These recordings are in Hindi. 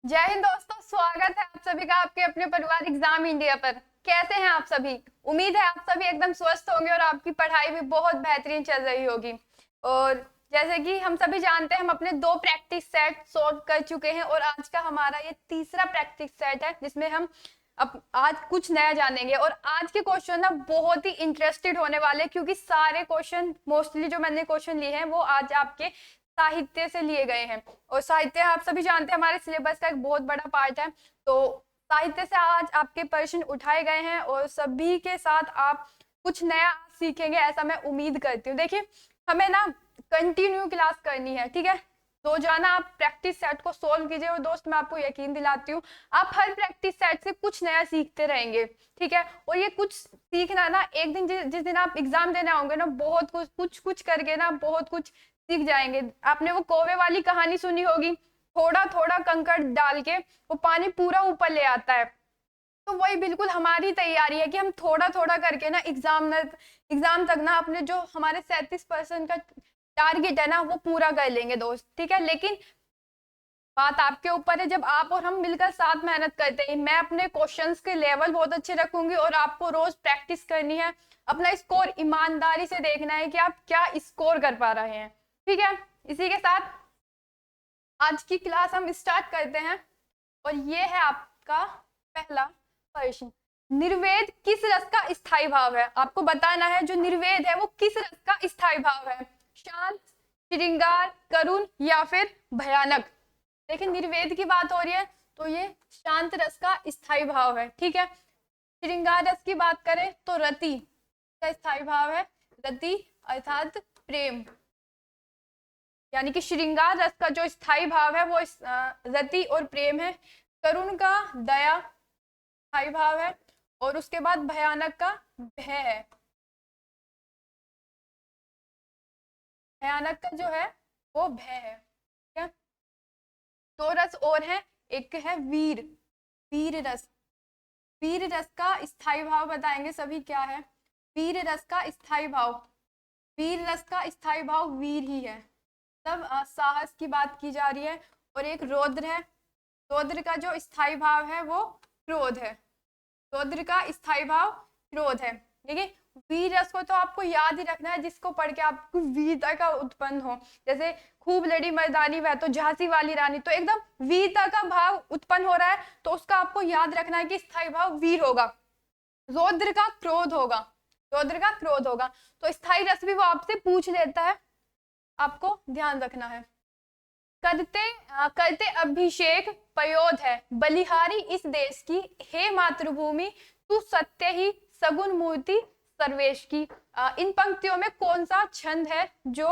जय हिंद दोस्तों, स्वागत है आप सभी का आपके अपने परिवार एग्जाम इंडिया पर। कैसे हैं आप सभी? उम्मीद है आप सभी एकदम स्वस्थ होंगे और आपकी पढ़ाई भी बहुत बेहतरीन चल रही होगी। और जैसे कि हम सभी जानते हैं, हम अपने 2 प्रैक्टिस सेट सॉल्व कर चुके हैं और आज का हमारा ये तीसरा प्रैक्टिस सेट है जिसमें हम अब आज कुछ नया जानेंगे। और आज के क्वेश्चन ना बहुत ही इंटरेस्टेड होने वाले, क्योंकि सारे क्वेश्चन मोस्टली जो मैंने क्वेश्चन लिए हैं वो आज आपके साहित्य से लिए गए हैं। और साहित्य आप सभी जानते हैं हमारे सिलेबस का एक बहुत बड़ा पार्ट है। तो साहित्य से आज आपके प्रश्न उठाए गए हैं और सभी के साथ आप कुछ नया सीखेंगे, ऐसा मैं उम्मीद करती हूँ। देखिए, हमें ना कंटिन्यू क्लास करनी है, ठीक है। रोजाना आप प्रैक्टिस सेट को सोल्व कीजिए और दोस्त मैं आपको यकीन दिलाती हूँ आप हर प्रैक्टिस सेट से कुछ नया सीखते रहेंगे, ठीक है। और ये कुछ सीखना ना एक दिन जिस दिन आप एग्जाम देने आओगे ना, बहुत कुछ कुछ करके ना बहुत कुछ सीख जाएंगे। आपने वो कौवे वाली कहानी सुनी होगी, थोड़ा थोड़ा कंकड़ डाल के वो पानी पूरा ऊपर ले आता है। तो वही बिल्कुल हमारी तैयारी है कि हम थोड़ा थोड़ा करके ना एग्जाम तक ना अपने जो हमारे 37% का टारगेट है ना वो पूरा कर लेंगे दोस्त, ठीक है। लेकिन बात आपके ऊपर है, जब आप और हम मिलकर साथ मेहनत करते हैं। मैं अपने क्वेश्चंस के लेवल बहुत अच्छे रखूंगी और आपको रोज प्रैक्टिस करनी है। अपना स्कोर ईमानदारी से देखना है कि आप क्या स्कोर कर पा रहे हैं, ठीक है। इसी के साथ आज की क्लास हम स्टार्ट करते हैं और ये है आपका पहला प्रश्न। निर्वेद किस रस का स्थायी भाव है? आपको बताना है जो निर्वेद है वो किस रस का स्थायी भाव है। शांत, श्रृंगार, करुण या फिर भयानक। देखिए, निर्वेद की बात हो रही है तो ये शांत रस का स्थायी भाव है, ठीक है। श्रृंगार रस की बात करें तो रति का स्थायी भाव है, रति अर्थात प्रेम। यानी कि श्रृंगार रस का जो स्थायी भाव है वो रति और प्रेम है। करुण का दया स्थायी भाव है और उसके बाद भयानक का भय है। भयानक का जो है वो भय है, ठीक है। 2 रस और है, एक है वीर, वीर रस। वीर रस का स्थायी भाव बताएंगे सभी क्या है। वीर रस का स्थायी भाव, वीर रस का स्थायी भाव वीर ही है। तब साहस की बात की जा रही है। और एक रौद्र है, रौद्र का जो स्थायी भाव है वो क्रोध है। रौद्र का स्थायी भाव क्रोध है। देखिए, वीर रस को तो आपको याद ही रखना है, जिसको पढ़ के आपको वीरता का उत्पन्न हो। जैसे खूब लड़ी मर्दानी वह तो झांसी वाली रानी, तो एकदम वीरता का भाव उत्पन्न हो रहा है, तो उसका आपको याद रखना है कि स्थायी भाव वीर होगा। रौद्र का क्रोध होगा, रौद्र का क्रोध होगा। तो स्थायी रस भी वो आपसे पूछ लेता है, आपको ध्यान रखना है। करते अभिषेक पयोध है, बलिहारी इस देश की, हे मातृभूमि तू सत्य ही सगुन मूर्ति सर्वेश की। इन पंक्तियों में कौन सा छंद है जो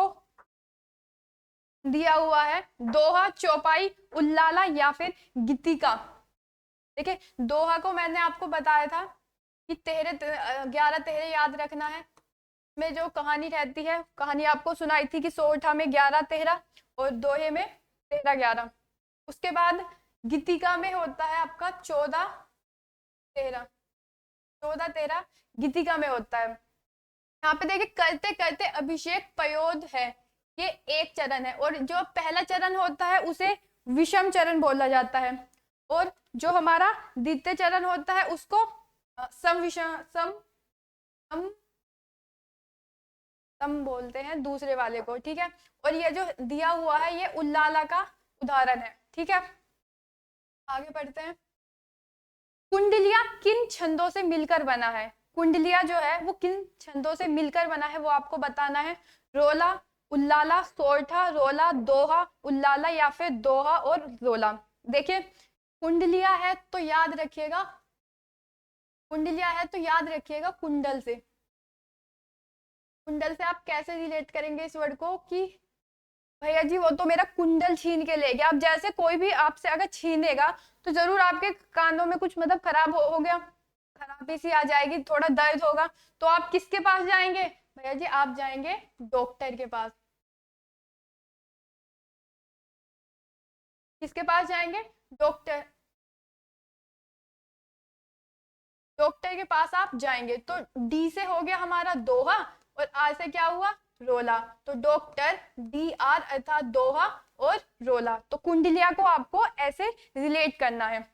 दिया हुआ है? दोहा, चौपाई, उल्लाला या फिर गीतिका। देखिए, दोहा को मैंने आपको बताया था कि 11 तेरे याद रखना है। में जो कहानी रहती है, कहानी आपको सुनाई थी कि सोरठा में 11 तेरह और दोहे में 13 11। उसके बाद गीतिका में होता है आपका 14 13, 14 13 गीतिका में होता है। यहाँ पे देखिए, करते करते अभिषेक पयोध है, ये एक चरण है। और जो पहला चरण होता है उसे विषम चरण बोला जाता है, और जो हमारा द्वितीय चरण होता है उसको सम विषम सम सम सम बोलते हैं दूसरे वाले को, ठीक है। और ये जो दिया हुआ है ये उल्लाला का उदाहरण है, ठीक है। आगे बढ़ते हैं। कुंडलिया किन छंदों से मिलकर बना है? कुंडलिया जो है वो किन छंदों से मिलकर बना है वो आपको बताना है। रोला, उल्लाला, सोरठा, रोला, दोहा, उल्लाला या फिर दोहा और रोला। देखिए, कुंडलिया है तो याद रखिएगा, कुंडलिया है तो याद रखिएगा कुंडल से। कुंडल से आप कैसे रिलेट करेंगे इस वर्ड को कि भैया जी वो तो मेरा कुंडल छीन के ले गया। अब जैसे कोई भी आपसे अगर छीनेगा तो जरूर आपके कानों में कुछ मतलब खराब हो गया, खराबी सी आ जाएगी, थोड़ा दर्द होगा, तो आप किसके पास जाएंगे? भैया जी आप जाएंगे डॉक्टर के पास। किसके पास जाएंगे? डॉक्टर, डॉक्टर के पास आप जाएंगे। तो डी से हो गया हमारा दोहा और आर से क्या हुआ? रोला। तो डॉक्टर, DR अर्थात दोहा और रोला। तो कुंडलिया को आपको ऐसे रिलेट करना है,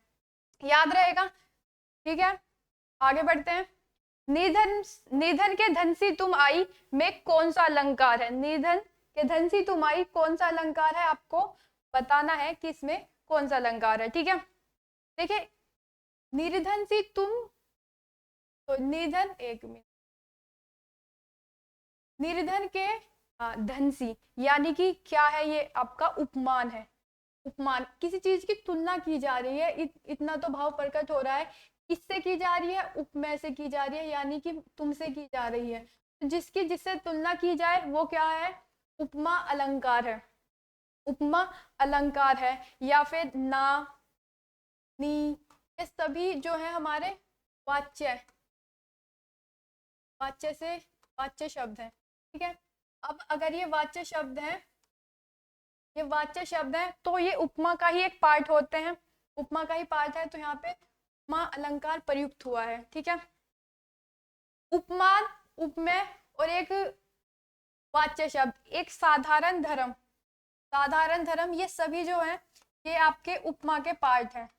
याद रहेगा। ठीक है, आगे बढ़ते हैं। निधन निधन के धन सी तुम आई में कौन सा अलंकार है? निधन के धन सी तुम आई कौन सा अलंकार है, आपको बताना है कि इसमें कौन सा अलंकार है। ठीक है, देखिए निर्धन सी तुम, तो निधन, एक मिनट, निर्धन के धन सी यानी कि क्या है, ये आपका उपमान है। उपमान, किसी चीज की तुलना की जा रही है, इतना तो भाव प्रकट हो रहा है। किससे की जा रही है? उपमेय से की जा रही है, यानी कि तुमसे की जा रही है। तो जिसकी जिससे तुलना की जाए वो क्या है? उपमा अलंकार है। उपमा अलंकार है। या फिर ना, नी, ये सभी जो है हमारे वाच्य वाच्य से वाच्य शब्द है। ठीक है, अब अगर ये वाच्य शब्द है, ये वाच्य शब्द है, तो ये उपमा का ही एक पार्ट होते हैं, उपमा का ही पार्ट है। तो यहाँ पे उपमा अलंकार प्रयुक्त हुआ है। ठीक है, उपमान, उपमेय और एक वाच्य शब्द, एक साधारण धर्म, साधारण धर्म, ये सभी जो है ये आपके उपमा के पार्ट हैं,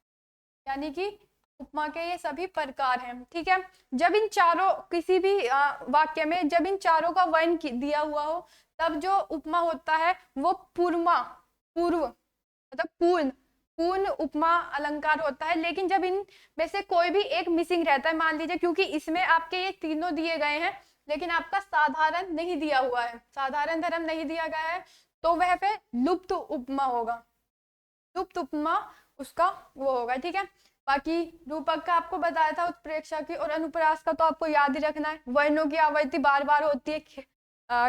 यानी कि उपमा के ये सभी प्रकार हैं। ठीक है, जब इन चारों, किसी भी वाक्य में जब इन चारों का वर्ण दिया हुआ हो, तब जो उपमा होता है वो पूर्वा, पूर्व मतलब पूर्ण, पूर्ण उपमा अलंकार होता है। लेकिन जब इन में से कोई भी एक मिसिंग रहता है, मान लीजिए क्योंकि इसमें आपके ये तीनों दिए गए हैं लेकिन आपका साधारण नहीं दिया हुआ है, साधारण धर्म नहीं दिया गया है, तो वह फिर लुप्त उपमा होगा, लुप्त उपमा उसका वो होगा। ठीक है, बाकी रूपक का आपको बताया था, उत्प्रेक्षा की और अनुप्रास का तो आपको याद ही रखना है। वर्णों की आवृत्ति बार बार होती है,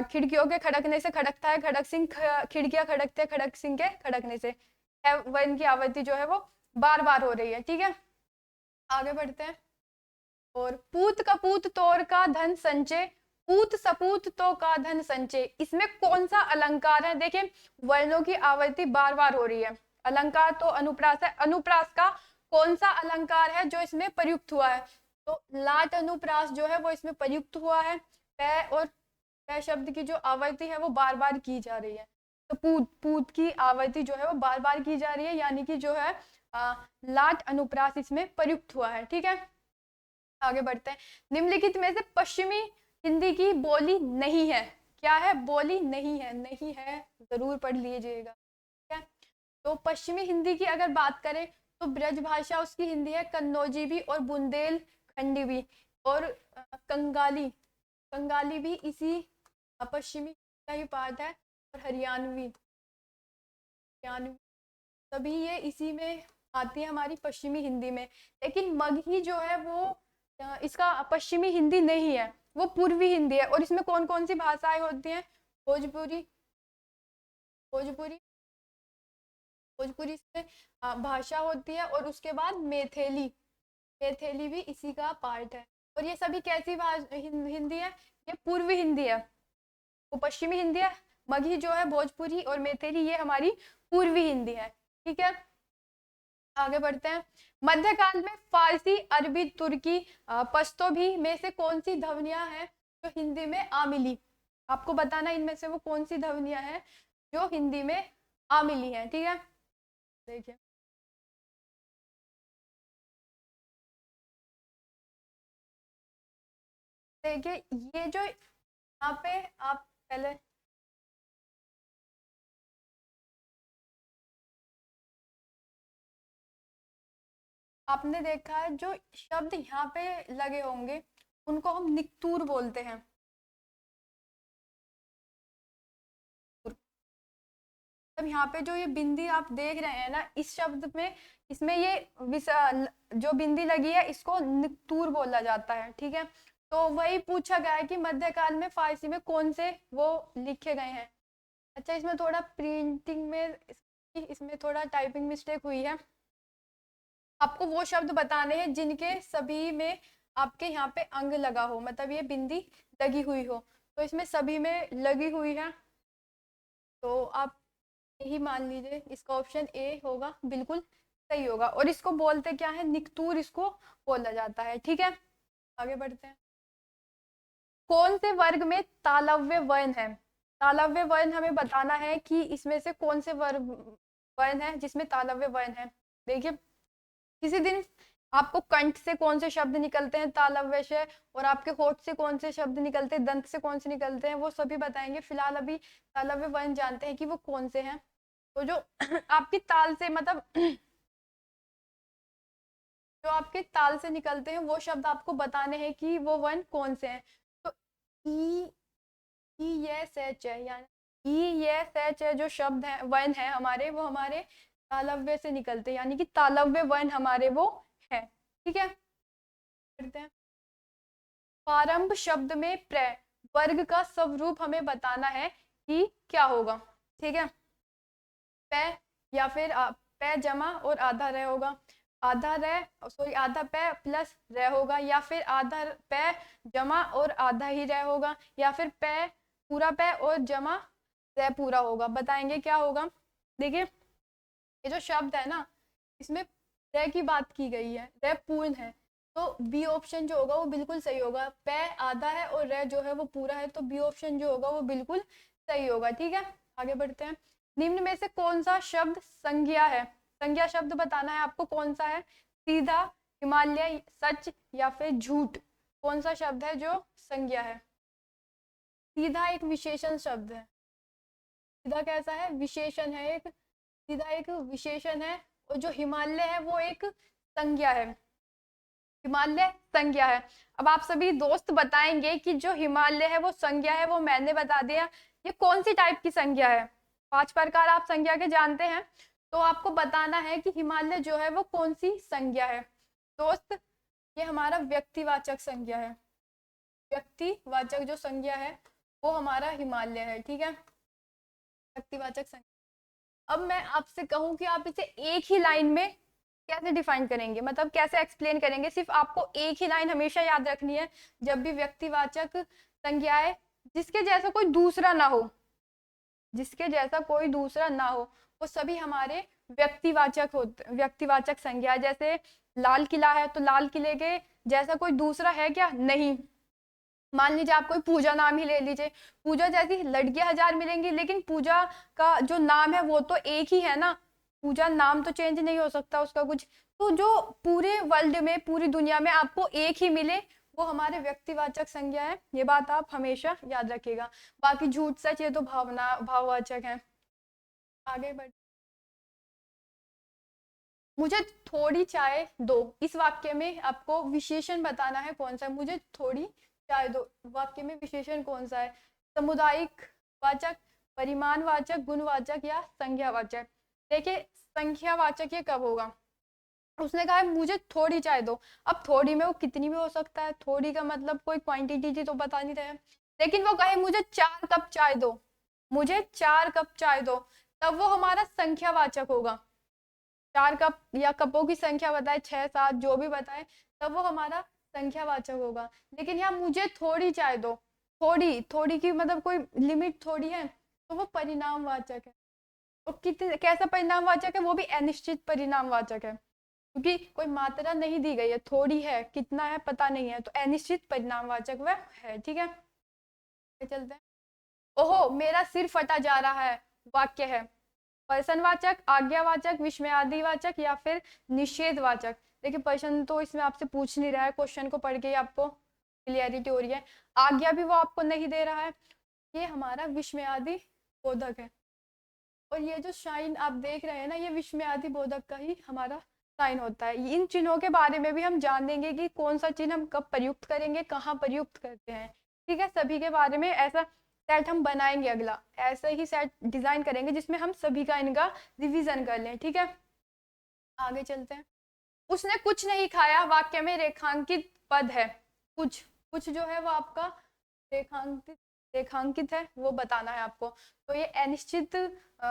खिड़कियों के खड़कने से खड़कता है खड़क सिंह, खिड़कियां खड़कते हैं खड़क सिंह के खड़कने से, वर्ण की आवृत्ति जो है वो बार बार हो रही है। ठीक है, आगे बढ़ते हैं। और पूत कपूत तोर का धन संचय, पूत सपूत तो का धन संचय, इसमें कौन सा अलंकार है? देखिए वर्णों की आवृत्ति बार बार हो रही है, अलंकार तो अनुप्रास है। अनुप्रास का कौन सा अलंकार है जो इसमें प्रयुक्त हुआ है? तो लाट अनुप्रास जो है वो इसमें प्रयुक्त हुआ है। पै और पै शब्द की जो आवृत्ति है वो बार बार की जा रही है। तो पूत, पूत की आवृत्ति जो है वो बार बार की जा रही है, यानी कि जो है लाट अनुप्रास इसमें प्रयुक्त हुआ है। ठीक है, आगे बढ़ते हैं। निम्नलिखित में से पश्चिमी हिंदी की बोली नहीं है, क्या है? बोली नहीं है, नहीं है जरूर पढ़ लीजिएगा। ठीक है, तो पश्चिमी हिंदी की अगर बात करें तो ब्रज भाषा उसकी हिंदी है, कन्नौजी भी और बुंदेलखंडी भी, और कंगाली, कंगाली भी इसी पश्चिमी का ही पार्ट है, और हरियाणवी, हरियाणवी सभी ये इसी में आती है हमारी पश्चिमी हिंदी में। लेकिन मगही जो है वो इसका पश्चिमी हिंदी नहीं है, वो पूर्वी हिंदी है। और इसमें कौन कौन सी भाषाएं होती हैं? भोजपुरी, भोजपुरी, भोजपुरी से भाषा होती है, और उसके बाद मैथिली, मैथिली भी इसी का पार्ट है। और ये सभी कैसी हिंदी है? ये पूर्वी हिंदी है, वो पश्चिमी हिंदी है। मगही जो है भोजपुरी और मैथिली ये हमारी पूर्वी हिंदी है। ठीक है, आगे बढ़ते हैं। मध्यकाल में फारसी, अरबी, तुर्की, पश्तो भी में से कौन सी ध्वनियां हैं जो हिंदी में आ मिली? आपको बताना इनमें से वो कौन सी ध्वनियां हैं जो हिंदी में आ मिली है। ठीक है, देखिए देखिए ये जो यहाँ पे आप पहले आपने देखा है, जो शब्द यहाँ पे लगे होंगे उनको हम निक्तूर बोलते हैं। तब यहाँ पे जो ये बिंदी आप देख रहे हैं ना, इस शब्द में, इसमें ये जो बिंदी लगी है इसको निक्तूर बोला जाता है। ठीक है, तो वही पूछा गया है कि मध्यकाल में फारसी में कौन से वो लिखे गए हैं। अच्छा, इसमें थोड़ा प्रिंटिंग में, इसमें थोड़ा टाइपिंग मिस्टेक हुई है। आपको वो शब्द बताने हैं जिनके सभी में आपके यहाँ पे अंग लगा हो, मतलब ये बिंदी लगी हुई हो। तो इसमें सभी में लगी हुई है, तो आप यही मान लीजिए इसका ऑप्शन ए होगा, बिल्कुल सही होगा। और इसको बोलते क्या है? निक्तूर इसको बोला जाता है। ठीक है, आगे बढ़ते हैं। कौन से वर्ग में तालव्य वर्ण है? तालव्य वर्ण हमें बताना है कि इसमें से कौन से वर्ण है जिसमें तालव्य वर्ण है। देखिए, किसी दिन आपको कंठ से कौन से शब्द निकलते हैं तालव्य से, और आपके होठ से कौन से शब्द निकलते हैं, दंत से कौन से निकलते हैं, वो सभी बताएंगे। फिलहाल अभी तालव्य वर्ण जानते हैं कि वो कौन से हैं। तो जो आपकी ताल से मतलब जो आपके ताल से निकलते हैं वो शब्द आपको बताने हैं कि वो वर्ण कौन से हैं। तो ई ई ये सच है, यानी ई ये सच है जो शब्द है वर्ण है हमारे, वो हमारे तालव्य से निकलते हैं, यानी कि तालव्य वर्ण हमारे वो है। ठीक है, करते हैं। प्रारंभ शब्द में प्र वर्ग का स्वरूप हमें बताना है कि क्या होगा। ठीक है, पे या फिर पे जमा और आधा रह होगा, आधा रह सॉरी आधा पे प्लस रह होगा, या फिर आधा पे जमा और आधा ही रह होगा, या फिर पे पूरा पे और जमा रह पूरा होगा। बताएंगे क्या होगा। देखिए, ये जो शब्द है ना, इसमें रह की बात की गई है, रह पूर्ण है, तो बी ऑप्शन जो होगा वो बिल्कुल सही होगा। पे आधा है और रह जो है वो पूरा है, तो बी ऑप्शन जो होगा वो बिल्कुल सही होगा। ठीक है, आगे बढ़ते हैं। निम्न में से कौन सा शब्द संज्ञा है। संज्ञा शब्द बताना है आपको कौन सा है। सीधा, हिमालय, सच या फिर झूठ, कौन सा शब्द है जो संज्ञा है। सीधा एक विशेषण शब्द है। सीधा कैसा है, विशेषण है एक, सीधा एक विशेषण है। और जो हिमालय है वो एक संज्ञा है, हिमालय संज्ञा है। अब आप सभी दोस्त बताएंगे कि जो हिमालय है वो संज्ञा है, वो मैंने बता दिया। ये कौन सी टाइप की संज्ञा है। 5 प्रकार आप संज्ञा के जानते हैं, तो आपको बताना है कि हिमालय जो है वो कौन सी संज्ञा है। दोस्त, ये हमारा व्यक्तिवाचक संज्ञा है, व्यक्तिवाचक जो संज्ञा है वो हमारा हिमालय है। ठीक है, व्यक्तिवाचक संज्ञा। अब मैं आपसे कहूं कि आप इसे एक ही लाइन में कैसे डिफाइन करेंगे, मतलब कैसे एक्सप्लेन करेंगे। सिर्फ आपको एक ही लाइन हमेशा याद रखनी है। जब भी व्यक्तिवाचक संज्ञाएं जिसके जैसा कोई दूसरा ना हो, जिसके जैसा कोई दूसरा ना हो, वो सभी हमारे व्यक्तिवाचक होते, व्यक्तिवाचक संज्ञा। जैसे लाल किला है, तो लाल किले के जैसा कोई दूसरा है क्या, नहीं। मान लीजिए आप कोई पूजा नाम ही ले लीजिए, पूजा जैसी लड़कियां 1000 मिलेंगी, लेकिन पूजा का जो नाम है वो तो एक ही है ना। पूजा नाम तो चेंज नहीं हो सकता उसका कुछ। तो जो पूरे वर्ल्ड में, पूरी दुनिया में आपको एक ही मिले, वो हमारे व्यक्तिवाचक संज्ञा है। ये बात आप हमेशा याद रखिएगा। बाकी झूठ सच ये तो भावना भाववाचक है। आगे बढ़, मुझे थोड़ी चाय दो, इस वाक्य में आपको विशेषण बताना है कौन सा है। मुझे थोड़ी चाय दो वाक्य में विशेषण कौन सा है। सामुदायिक वाचक, परिमाणवाचक, गुणवाचक या संज्ञावाचक। देखिए, संख्यावाचक ये कब होगा। उसने कहा है मुझे थोड़ी चाय दो। अब थोड़ी में वो कितनी भी हो सकता है, थोड़ी का मतलब कोई क्वांटिटी तो बता नहीं रहे। लेकिन वो कहे मुझे 4 कप चाय दो, मुझे 4 कप चाय दो, तब वो हमारा संख्यावाचक होगा। 4 कप या कपों की संख्या बताए, 6 7 जो भी बताए, तब वो हमारा संख्यावाचक होगा। लेकिन यहाँ मुझे थोड़ी चाय दो, थोड़ी थोड़ी की मतलब कोई लिमिट थोड़ी है, तो वो परिणामवाचक है। और कितने कैसा परिणामवाचक है, वो भी अनिश्चित परिणामवाचक है, क्योंकि कोई मात्रा नहीं दी गई है, थोड़ी है, कितना है पता नहीं है, तो अनिश्चित परिणामवाचक वह है। ठीक है, चलते हैं। ओहो मेरा सिर फटा जा रहा है, वाक्य है। प्रश्नवाचक, आज्ञावाचक, विस्मयादिवाचक या फिर निषेधवाचक। देखिए, प्रश्न तो इसमें आपसे पूछ नहीं रहा है, क्वेश्चन को पढ़ के ही आपको क्लियरिटी हो रही है। आज्ञा भी वो आपको नहीं दे रहा है। ये हमारा विस्मयादि बोधक है, और ये जो साइन आप देख रहे हैं ना, ये विस्मयादि बोधक का ही हमारा साइन होता है। इन चिन्हों के बारे में भी हम जान लेंगे कि कौन सा चिन्ह हम कब प्रयुक्त करेंगे, कहाँ प्रयुक्त करते हैं। ठीक है, सभी के बारे में ऐसा सेट हम बनाएंगे, अगला ऐसे ही सेट डिजाइन करेंगे जिसमें हम सभी का इनका रिवीजन कर लें। ठीक है, आगे चलते हैं। उसने कुछ नहीं खाया वाक्य में रेखांकित पद है। कुछ, कुछ जो है वो आपका रेखांकित रेखांकित है, वो बताना है आपको। तो ये अनिश्चित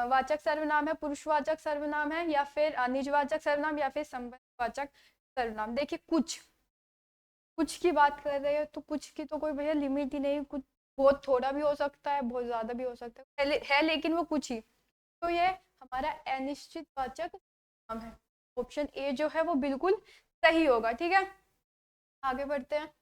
वाचक सर्वनाम है, पुरुषवाचक सर्वनाम है, या फिर निजवाचक सर्वनाम, या फिर संबंधवाचक सर्वनाम। देखिए, कुछ, कुछ की बात कर रहे हो तो कुछ की तो कोई भैया लिमिट ही नहीं। कुछ बहुत थोड़ा भी हो सकता है, बहुत ज्यादा भी हो सकता है, लेकिन वो कुछ ही। तो ये हमारा अनिश्चित वाचक नाम है। ऑप्शन ए जो है वो बिल्कुल सही होगा। ठीक है, आगे बढ़ते हैं।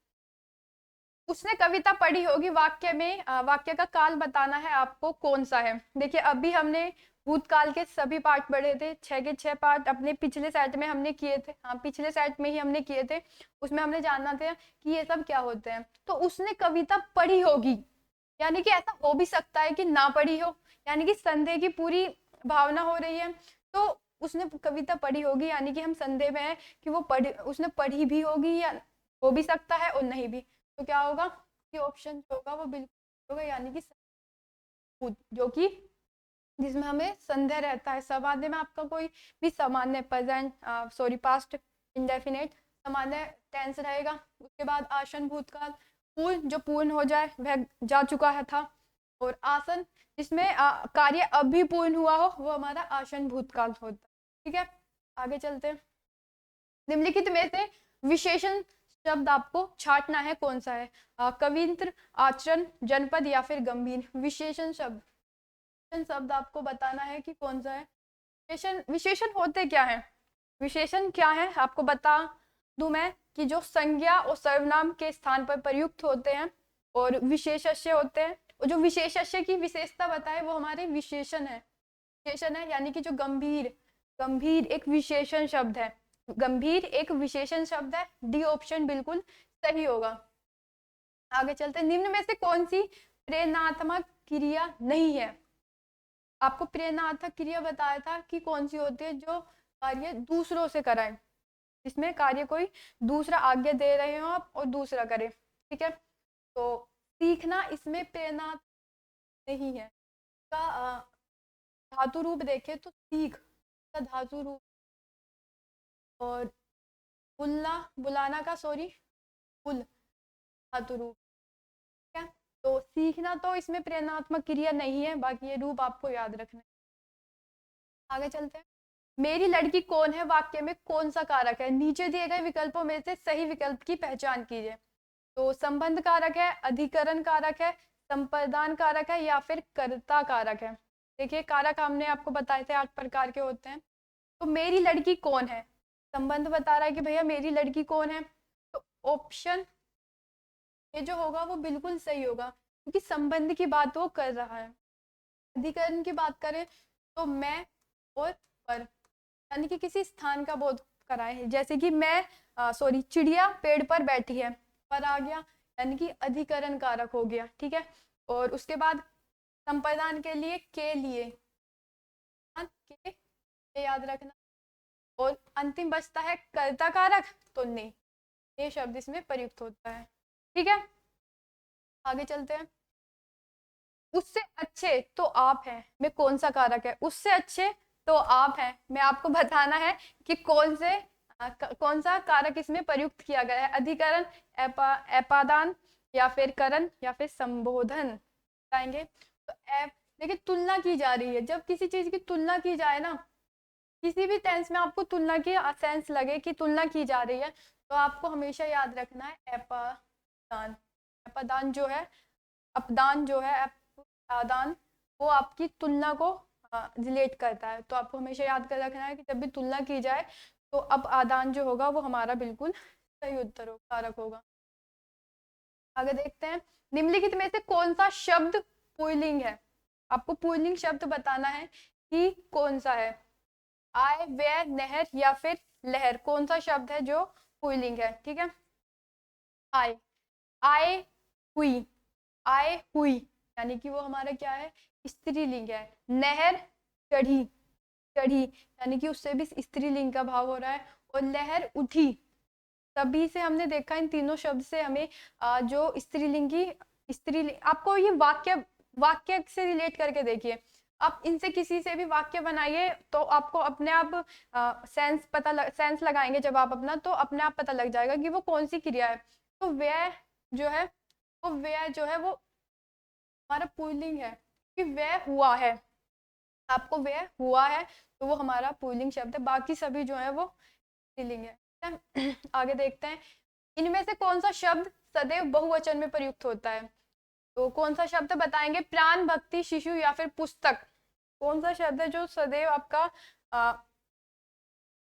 उसने कविता पढ़ी होगी, वाक्य में वाक्य का काल बताना है आपको कौन सा है। देखिए अभी हमने भूतकाल के सभी पार्ट पढ़े थे, 6 के 6 पार्ट अपने पिछले सेट में हमने किए थे, हाँ पिछले सेट में ही हमने किए थे। उसमें हमने जानना था कि ये सब क्या होते हैं। तो उसने कविता पढ़ी होगी, यानी कि ऐसा हो भी सकता है कि ना पढ़ी हो, यानी कि संदेह की पूरी भावना हो रही है। तो उसने कविता पढ़ी होगी, यानी कि हम संदेह में है कि वो उसने पढ़ी भी होगी, या हो भी सकता है और नहीं भी। तो क्या होगा कि ऑप्शन जो होगा वो बिल्कुल होगा, यानी कि जो कि जिसमें हमें संदेह रहता है। सामान्य में आपका कोई भी सामान्य प्रेजेंट पास्ट इंडेफिनेट सामान्य टेंस रहेगा। उसके बाद आसन भूतकाल, पूर्ण जो पूर्ण हो जाए वह जा चुका है था, और आसन जिसमें कार्य अभी पूर्ण हुआ हो वो हमारा आसन भूतकाल होता है। ठीक है, आगे चलते हैं। निम्नलिखित में से विशेषण शब्द आपको छांटना है कौन सा है। कविंत्र, आचरण, जनपद या फिर गंभीर। विशेषण शब्द आपको बताना है कि कौन सा है। विशेषण होते क्या है, विशेषण क्या है आपको बता दूं मैं कि जो संज्ञा और सर्वनाम के स्थान पर प्रयुक्त होते हैं और विशेषस्य होते हैं, और जो विशेषस्य की विशेषता बताए वो हमारे विशेषण है, यानी कि जो गंभीर एक विशेषण शब्द है, गंभीर एक विशेषण शब्द है। डी ऑप्शन बिल्कुल सही होगा। आगे चलते हैं। निम्न में से कौन सी प्रेरणात्मक क्रिया नहीं है। आपको प्रेरणात्मक क्रिया बताया था कि कौन सी होती है, जो कार्य दूसरों से कराए, इसमें कार्य कोई दूसरा आज्ञा दे रहे हो आप और दूसरा करे। ठीक है, तो सीखना इसमें प्रेरणा नहीं है। का धातु रूप देखे तो सीख का धातु रूप, और बुलाना का बुल धातु रूप। ठीक है, तो सीखना तो इसमें प्रेरणात्मक क्रिया नहीं है, बाकी ये रूप आपको याद रखना है। आगे चलते हैं। मेरी लड़की कौन है वाक्य में कौन सा कारक है। नीचे दिए गए विकल्पों में से सही विकल्प की पहचान कीजिए। तो संबंध कारक है, अधिकरण कारक है, संप्रदान कारक है, या फिर कर्ता कारक है। देखिए कारक हमने आपको बताए थे 8 प्रकार के होते हैं। तो मेरी लड़की कौन है, संबंध बता रहा है कि भैया मेरी लड़की कौन है, तो ऑप्शन ये जो होगा वो बिल्कुल सही होगा, क्योंकि संबंध की बात वो कर रहा है। अधिकरण की बात करें तो मैं और पर, यानी कि किसी स्थान का बोध कराए है। जैसे कि चिड़िया पेड़ पर बैठी है, पर आ गया, यानी कि अधिकरण कारक हो गया। ठीक है, और उसके बाद संप्रदान के लिए के लिए के याद रखना, और अंतिम बचता है कर्ता कारक, तो नहीं, ये शब्द इसमें प्रयुक्त होता है। ठीक है, आगे चलते हैं। उससे अच्छे तो आप हैं में कौन सा कारक है। उससे अच्छे तो आप हैं में आपको बताना है कि कौन सा कारक इसमें प्रयुक्त किया गया है। अधिकरण, एपादान, या फिर करण, या फिर संबोधन बताएंगे। तो देखिए तुलना की जा रही है, जब किसी चीज की तुलना की जाए ना, किसी भी टेंस में आपको तुलना की सेंस लगे कि तुलना की जा रही है, तो आपको हमेशा याद रखना है एपादान। एपादान जो है, अपदान जो है, आदान, वो आपकी तुलना को रिलेट करता है। तो आपको हमेशा याद कर रखना है कि जब भी तुलना की जाए तो अब आदान जो होगा वो हमारा बिल्कुल सही उत्तर कारक होगा। आगे देखते हैं। निम्नलिखित में से कौन सा शब्द पुल्लिंग है। आपको पुल्लिंग शब्द बताना है कि कौन सा है। आय, व्यय, नहर, या फिर लहर, कौन सा शब्द है जो पुल्लिंग है। ठीक है, आय, आय हुई, आय हुई, यानी कि वो हमारा क्या है, स्त्रीलिंग है। नहर, चढ़ी, चढ़ी, यानी कि उससे भी स्त्रीलिंग का भाव हो रहा है। और लहर, उठी। तभी से हमने देखा इन तीनों शब्द से हमें जो स्त्रीलिंगी स्त्रीलिंग, आपको ये वाक्य से रिलेट करके देखिए। आप इनसे किसी से भी वाक्य बनाइए तो आपको अपने आप सेंस लगाएंगे जब आप अपना, तो अपने आप पता लग जाएगा कि वो कौन सी क्रिया है। तो व्यय जो है वो हमारा पुल्लिंग है कि व्यय हुआ है, आपको व्यय हुआ है, तो वो हमारा पुल्लिंग शब्द है। बाकी सभी जो है वो स्त्रीलिंग है। आगे देखते हैं। इनमें से कौन सा शब्द सदैव बहुवचन में प्रयुक्त होता है। तो कौन सा शब्द बताएंगे। प्राण, भक्ति, शिशु, या फिर पुस्तक, कौन सा शब्द है जो सदैव आपका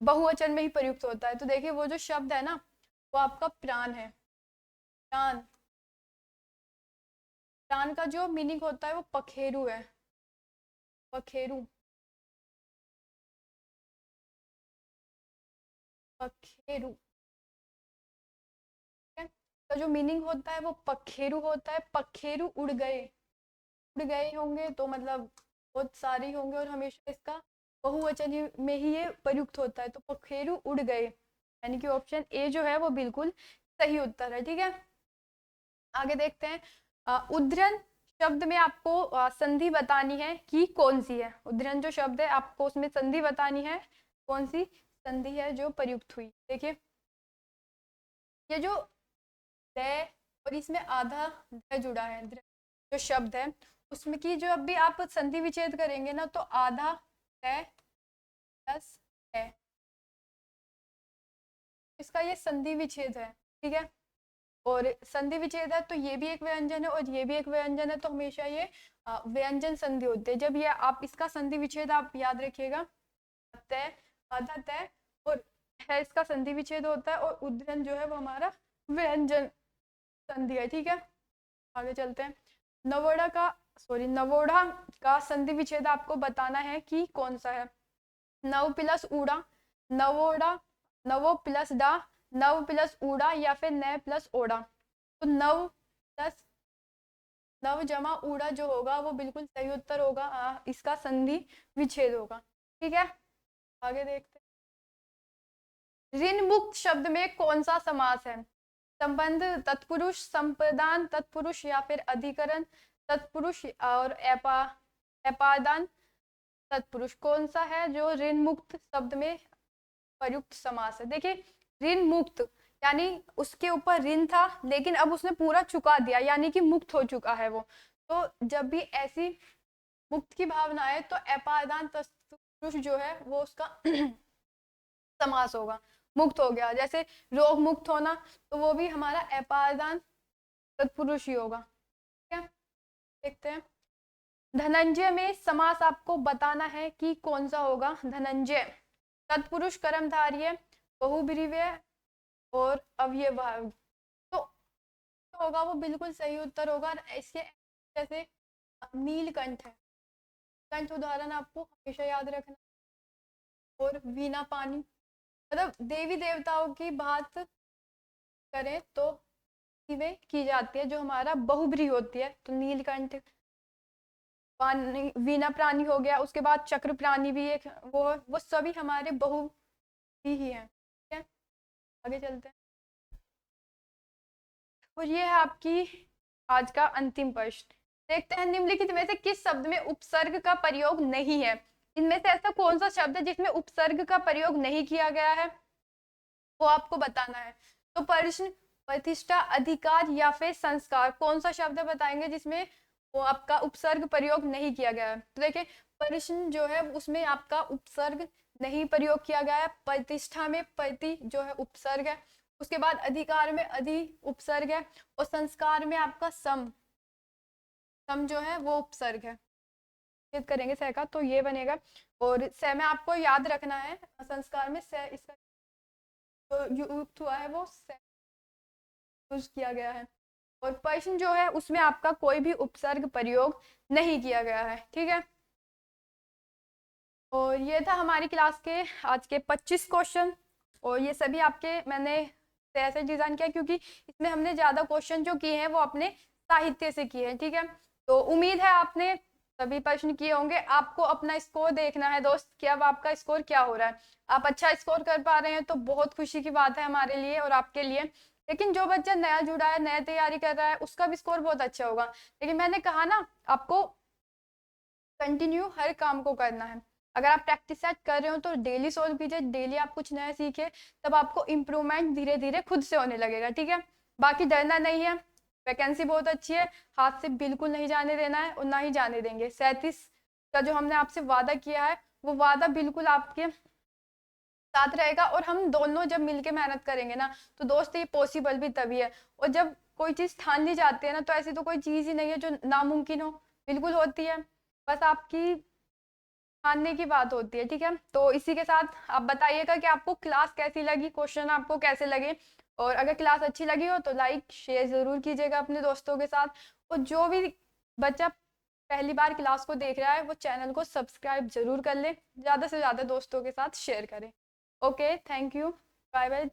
बहुवचन में ही प्रयुक्त होता है। तो देखिए वो जो शब्द है ना, वो आपका प्राण है। प्राण, उद्यान का जो मीनिंग होता है वो पखेरु है, पखेरु, पखेरु, ठीक है। तो जो मीनिंग होता है वो पखेरु होता है, पखेरु उड़ गए, उड़ गए होंगे तो मतलब बहुत सारे होंगे और हमेशा इसका बहुवचन में ही ये प्रयुक्त होता है, तो पखेरु उड़ गए, यानी कि ऑप्शन ए जो है वो बिल्कुल सही उत्तर है, ठीक है। आगे देखते हैं, उद्धरण शब्द में आपको संधि बतानी है कि कौन सी है। उद्धरण जो शब्द है आपको उसमें संधि बतानी है, कौन सी संधि है जो प्रयुक्त हुई। देखिए ये जो द और इसमें आधा ध जुड़ा है, जो शब्द है उसमें की जो अभी आप संधि विच्छेद करेंगे ना तो आधा द प्लस है, इसका ये संधि विच्छेद है, ठीक है। और संधि विच्छेद है तो ये भी एक व्यंजन है और ये भी एक व्यंजन है, तो हमेशा ये व्यंजन संधि होते हैं। जब ये आप इसका संधि विच्छेद आप याद रखिएगा, तय, आधा तय और है इसका संधि विच्छेद होता है, और उद्धरण जो है वो हमारा व्यंजन संधि है, ठीक है। आगे चलते हैं, नवोढ़ा का संधि विच्छेद आपको बताना है कि कौन सा है। नव प्लस ऊड़ा, नवोढ़ा, नवो प्लस डा, नव प्लस ऊड़ा या फिर न प्लस ओढ़ा। तो नव प्लस नव जमा ऊड़ा जो होगा वो बिल्कुल सही उत्तर होगा, इसका संधि विच्छेद होगा, ठीक है। आगे देखते हैं, ऋण मुक्त शब्द में कौन सा समास है। संबंध तत्पुरुष, संप्रदान तत्पुरुष या फिर अधिकरण तत्पुरुष और एपादान तत्पुरुष, कौन सा है जो ऋण मुक्त शब्द में प्रयुक्त समास है। देखिए ऋण मुक्त यानी उसके ऊपर ऋण था लेकिन अब उसने पूरा चुका दिया, यानी कि मुक्त हो चुका है वो। तो जब भी ऐसी मुक्त की भावना है तो एपादान तत्पुरुष जो है वो उसका समास होगा, मुक्त हो गया। जैसे रोग मुक्त होना तो वो भी हमारा एपादान तत्पुरुष ही होगा, ठीक है। देखते हैं, धनंजय में समास आपको बताना है कि कौन सा होगा। धनंजय तत्पुरुष कर्मधारय बहुब्रीहि और अव्ययभावी, तो होगा वो बिल्कुल सही उत्तर होगा। इसके जैसे नीलकंठ है, कंठ उदाहरण आपको हमेशा याद रखना, और वीणा पानी, मतलब देवी देवताओं की बात करें तो में की जाती है जो हमारा बहुब्री होती है, तो नीलकंठ पानी, वीणा प्राणी हो गया, उसके बाद चक्र प्राणी भी एक वो सभी हमारे बहुब्री ही है, ठीक है। आगे चलते हैं, और ये है आपकी आज का अंतिम प्रश्न। देखते हैं, निम्नलिखित में से किस शब्द में उपसर्ग का प्रयोग नहीं है। इनमें से ऐसा कौन सा शब्द है जिसमें उपसर्ग का प्रयोग नहीं किया गया है, वो आपको बताना है। तो प्रश्न, प्रतिष्ठा, अधिकार या फिर संस्कार, कौन सा शब्द बताएंगे जिसमें वो आपका उपसर्ग प्रयोग नहीं किया गया है। तो देखिए प्रश्न जो है उसमें आपका उपसर्ग नहीं प्रयोग किया गया है, प्रतिष्ठा में प्रति जो है उपसर्ग है, उसके बाद अधिकार में अधि उपसर्ग है, और संस्कार में आपका सम जो है वो उपसर्ग है। करेंगे स का तो ये बनेगा, और स में आपको याद रखना है संस्कार में स इसका जो युक्त हुआ है वो यूज किया गया है, और प्रश्न जो है उसमें आपका कोई भी उपसर्ग प्रयोग नहीं किया गया है, ठीक है। और ये था हमारी क्लास के आज के 25 क्वेश्चन, और ये सभी आपके मैंने ऐसे डिजाइन किया क्योंकि इसमें हमने ज्यादा क्वेश्चन जो किए हैं वो अपने साहित्य से किए हैं, ठीक है। तो उम्मीद है आपने सभी प्रश्न किए होंगे। आपको अपना स्कोर देखना है दोस्त कि अब आपका स्कोर क्या हो रहा है। आप अच्छा स्कोर कर पा रहे हैं तो बहुत खुशी की बात है हमारे लिए और आपके लिए, लेकिन जो बच्चा नया जुड़ा है, नया तैयारी कर रहा है, उसका भी स्कोर बहुत अच्छा होगा। लेकिन मैंने कहा ना आपको कंटिन्यू हर काम को करना है। अगर आप प्रैक्टिस सेट कर रहे हो तो डेली सोल्व कीजिए, डेली आप कुछ नया सीखे, तब आपको इम्प्रूवमेंट धीरे धीरे खुद से होने लगेगा, ठीक है। बाकी डरना नहीं है, वैकेंसी बहुत अच्छी है, हाथ से बिल्कुल नहीं जाने देना है और ना ही जाने देंगे। 37 का जो हमने आपसे वादा किया है वो वादा बिल्कुल आपके साथ रहेगा, और हम दोनों जब मिलके मेहनत करेंगे ना तो दोस्त ये पॉसिबल भी तभी है। और जब कोई चीज ठान ली जाती है ना तो ऐसी तो कोई चीज ही नहीं है जो नामुमकिन हो, बिल्कुल होती है, बस आपकी ठानने की बात होती है, ठीक है। तो इसी के साथ आप बताइएगा कि आपको क्लास कैसी लगी, क्वेश्चन आपको कैसे लगे, और अगर क्लास अच्छी लगी हो तो लाइक शेयर जरूर कीजिएगा अपने दोस्तों के साथ, और जो भी बच्चा पहली बार क्लास को देख रहा है वो चैनल को सब्सक्राइब जरूर कर ले, ज़्यादा से ज़्यादा दोस्तों के साथ शेयर करें। Okay, thank you, bye bye.